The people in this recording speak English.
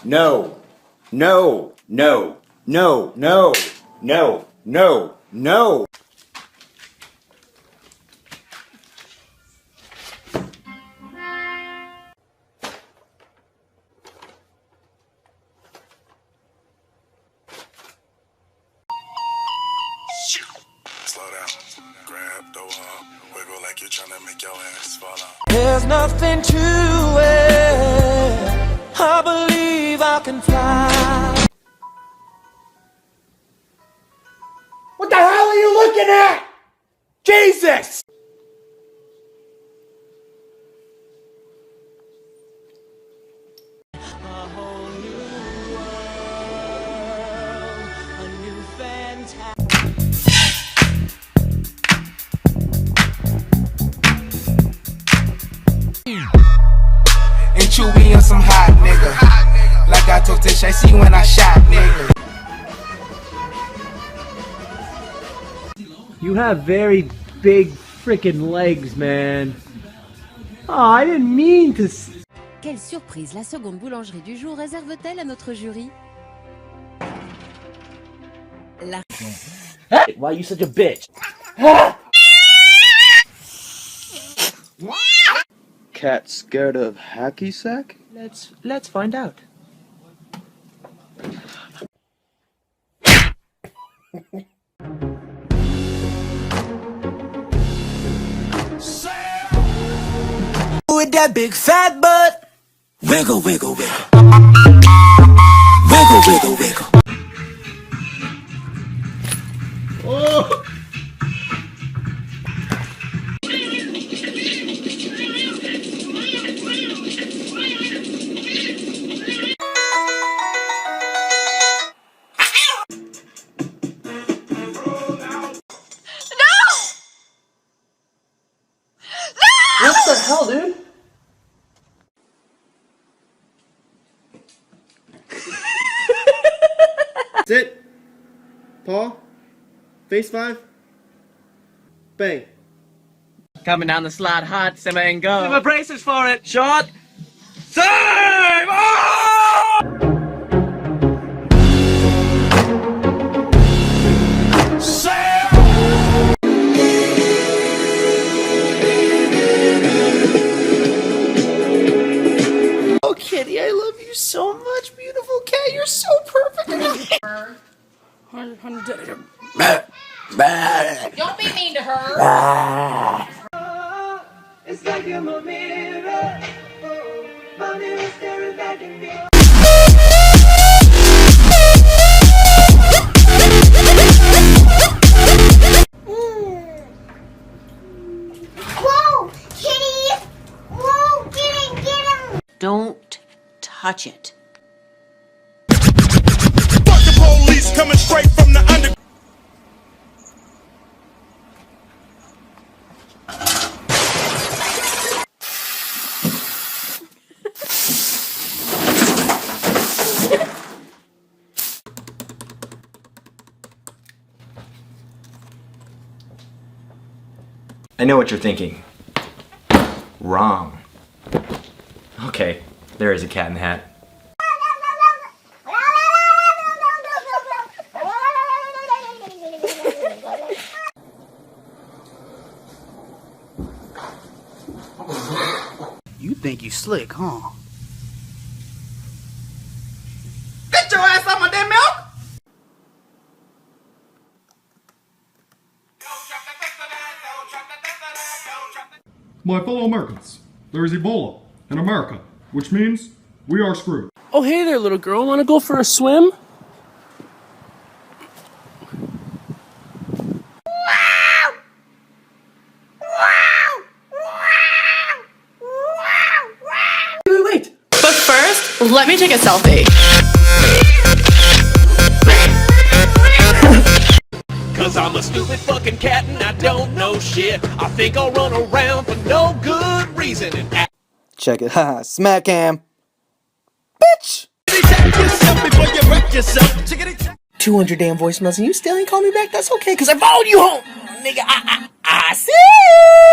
No, no, no, no, no, no, no, no. Slow down, grab, throw up, wiggle like you're trying to make your ass fall out. There's nothing to it. I believe I can fly. What the hell are you looking at? Jesus! A whole new world, a new fantasy. And you be on some hot nigga. Like I told Tish, I see when I shot nigga. You have very big frickin' legs, man. Oh, I didn't mean to. Quelle surprise la seconde boulangerie du jour réserve-t-elle à notre jury? Hey, why are you such a bitch? Cat scared of hacky sack? Let's find out. With that big fat butt. Wiggle, wiggle, wiggle. Wiggle, wiggle, wiggle. Oh. What the hell, dude? Sit. Paw. Face 5. Bang. Coming down the slide hard, simmer and go. My braces for it. Shot. Save! Oh! Oh, Kitty, I love you so much, beautiful cat. You're so perfect. Don't be mean to her. It's like you're my mirror. My mirror staring back at me. Whoa, kitty! Whoa, get him! Don't touch it. Fuck the police coming straight from the under. I know what you're thinking. Wrong. Okay, there is a cat in the hat. You think you slick, huh? Get your ass off my damn milk! My fellow Americans, there is Ebola in America, which means we are screwed. Oh, hey there, little girl. Want to go for a swim? Wait. But first, let me take a selfie. Cause I'm a stupid fucking cat and I don't know shit. I think I'll run around for no good reason and act. Check it, haha, smack cam. Bitch! 200 damn voicemails and you still ain't call me back? That's okay, cause I followed you home! Nigga, I see you!